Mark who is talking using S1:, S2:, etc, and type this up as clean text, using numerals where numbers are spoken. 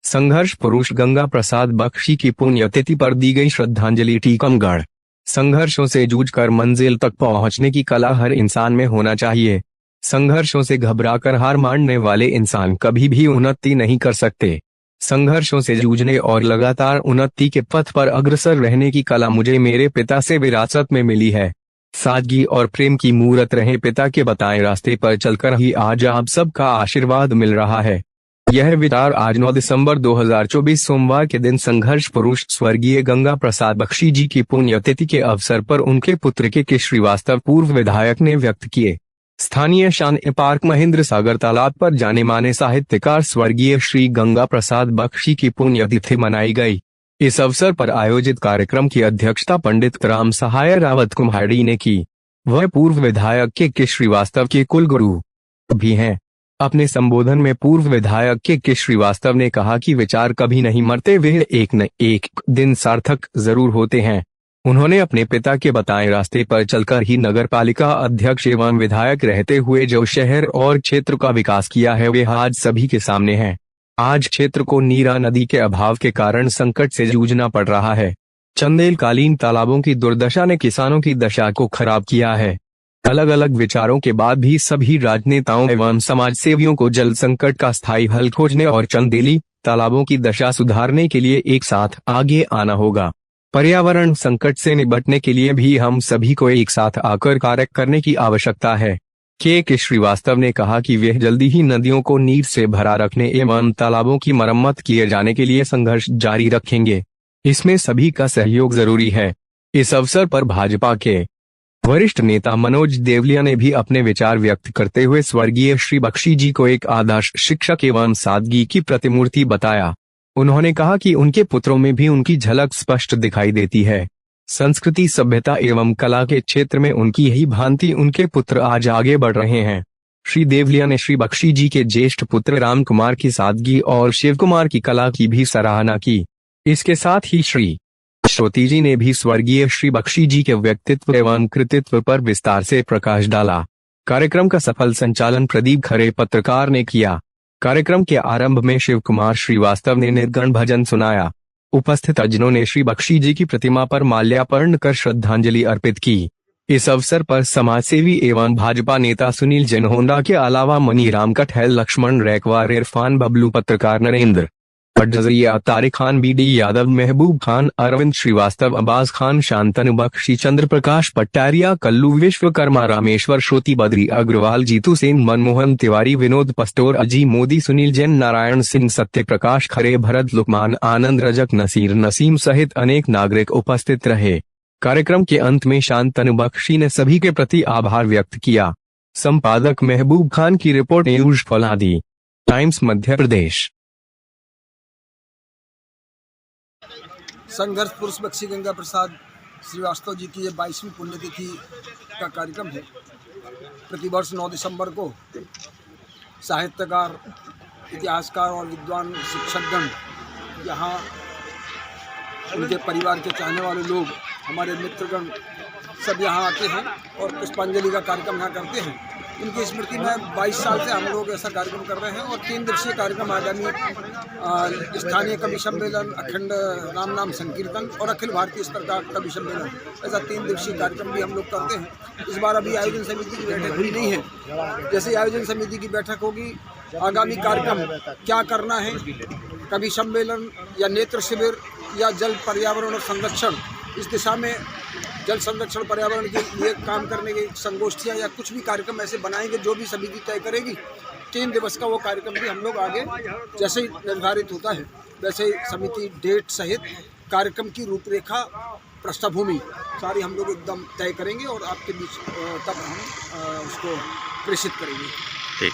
S1: संघर्ष पुरुष गंगा प्रसाद बख्शी की पुण्यतिथि पर दी गई श्रद्धांजलि। टीकमगढ़। संघर्षों से जूझकर मंजिल तक पहुंचने की कला हर इंसान में होना चाहिए। संघर्षों से घबराकर हार मानने वाले इंसान कभी भी उन्नति नहीं कर सकते। संघर्षों से जूझने और लगातार उन्नति के पथ पर अग्रसर रहने की कला मुझे मेरे पिता से विरासत में मिली है। सादगी और प्रेम की मूरत रहे पिता के बताए रास्ते पर चलकर ही आज आप सबका आशीर्वाद मिल रहा है। यह विचार आज 9 दिसंबर 2024 सोमवार के दिन संघर्ष पुरुष स्वर्गीय गंगा प्रसाद बख्शी जी की पुण्यतिथि के अवसर पर उनके पुत्र के श्रीवास्तव पूर्व विधायक ने व्यक्त किए। स्थानीय शान पार्क महेंद्र सागर तालाब पर जाने माने साहित्यकार स्वर्गीय श्री गंगा प्रसाद बख्शी की पुण्यतिथि मनाई गई। इस अवसर पर आयोजित कार्यक्रम की अध्यक्षता पंडित राम सहाय रावत कुम्हाड़ी ने की। वह पूर्व विधायक के श्रीवास्तव के कुलगुरु भी हैं। अपने संबोधन में पूर्व विधायक के श्रीवास्तव ने कहा कि विचार कभी नहीं मरते, वे एक न एक दिन सार्थक जरूर होते हैं। उन्होंने अपने पिता के बताए रास्ते पर चलकर ही नगरपालिका अध्यक्ष एवं विधायक रहते हुए जो शहर और क्षेत्र का विकास किया है वे आज सभी के सामने है। आज क्षेत्र को नीरा नदी के अभाव के कारण संकट से जूझना पड़ रहा है। चंदेलकालीन तालाबों की दुर्दशा ने किसानों की दशा को खराब किया है। अलग अलग विचारों के बाद भी सभी राजनेताओं एवं समाज सेवियों को जल संकट का स्थायी हल खोजने और चंदेली तालाबों की दशा सुधारने के लिए एक साथ आगे आना होगा। पर्यावरण संकट से निपटने के लिए भी हम सभी को एक साथ आकर कार्य करने की आवश्यकता है। के श्रीवास्तव ने कहा कि वे जल्दी ही नदियों को नीर से भरा रखने एवं तालाबों की मरम्मत किए जाने के लिए संघर्ष जारी रखेंगे। इसमें सभी का सहयोग जरूरी है। इस अवसर पर भाजपा के वरिष्ठ नेता मनोज देवलिया ने भी अपने विचार व्यक्त करते हुए स्वर्गीय श्री बख्शी जी को एक आदर्श शिक्षक एवं सादगी की प्रतिमूर्ति बताया। उन्होंने कहा कि उनके पुत्रों में भी उनकी झलक स्पष्ट दिखाई देती है। संस्कृति, सभ्यता एवं कला के क्षेत्र में उनकी यही भांति उनके पुत्र आज आगे बढ़ रहे हैं। श्री देवलिया ने श्री बख्शी जी के ज्येष्ठ पुत्र राम कुमार की सादगी और शिव कुमार की कला की भी सराहना की। इसके साथ ही श्री श्रोती जी ने भी स्वर्गीय श्री बख्शी जी के व्यक्तित्व एवं कृतित्व पर विस्तार से प्रकाश डाला। कार्यक्रम का सफल संचालन प्रदीप खरे पत्रकार ने किया। कार्यक्रम के आरंभ में शिव कुमार श्रीवास्तव ने निर्गण भजन सुनाया। उपस्थित अजनों ने श्री बख्शी जी की प्रतिमा पर माल्यार्पण कर श्रद्धांजलि अर्पित की। इस अवसर पर समाजसेवी एवं भाजपा नेता सुनील जनहोंडा के अलावा मनीराम कठैल, लक्ष्मण रैकवार, इरफान बबलू, पत्रकार नरेंद्र जजरिया, तारिक खान, बीडी यादव, महबूब खान, अरविंद श्रीवास्तव, अब्बास खान, शांतनु बख्शी, चंद्र प्रकाश पट्टारिया, कल्लू विश्वकर्मा, रामेश्वर श्रोती, बद्री अग्रवाल, जीतू सेन, मनमोहन तिवारी, विनोद पस्तोर, अजी मोदी, सुनील जैन, नारायण सिंह, सत्य प्रकाश खरे, भरत लुकमान, आनंद रजक, नसीर नसीम सहित अनेक नागरिक उपस्थित रहे। कार्यक्रम के अंत में शांतनु बख्शी ने सभी के प्रति आभार व्यक्त किया। संपादक महबूब खान की report, news फौलादी times, Madhya Pradesh.
S2: संघर्ष पुरुष बख्शी गंगा प्रसाद श्रीवास्तव जी की ये 22वीं पुण्यतिथि का कार्यक्रम है। प्रतिवर्ष 9 दिसंबर को साहित्यकार, इतिहासकार और विद्वान शिक्षकगण, यहाँ उनके परिवार के चाहने वाले लोग, हमारे मित्रगण सब यहाँ आते हैं और पुष्पांजलि का कार्यक्रम यहाँ करते हैं। उनकी स्मृति में 22 साल से हम लोग ऐसा कार्यक्रम कर रहे हैं और 3 दिवसीय कार्यक्रम आगामी स्थानीय कवि सम्मेलन, अखंड राम नाम संकीर्तन और अखिल भारतीय स्तर का कवि सम्मेलन, ऐसा 3 दिवसीय कार्यक्रम भी हम लोग करते हैं। इस बार अभी आयोजन समिति की बैठक हुई नहीं है। जैसे आयोजन समिति की बैठक होगी, आगामी कार्यक्रम क्या करना है, कवि सम्मेलन या नेत्र शिविर या जल पर्यावरण और संरक्षण, इस दिशा में जल संरक्षण पर्यावरण के लिए काम करने की संगोष्ठियाँ या कुछ भी कार्यक्रम ऐसे बनाएंगे जो भी समिति तय करेगी। 3 दिवस का वो कार्यक्रम भी हम लोग आगे जैसे ही निर्धारित होता है वैसे ही समिति डेट सहित कार्यक्रम की रूपरेखा, पृष्ठभूमि सारी हम लोग एकदम तय करेंगे और आपके बीच तक हम उसको प्रेषित करेंगे।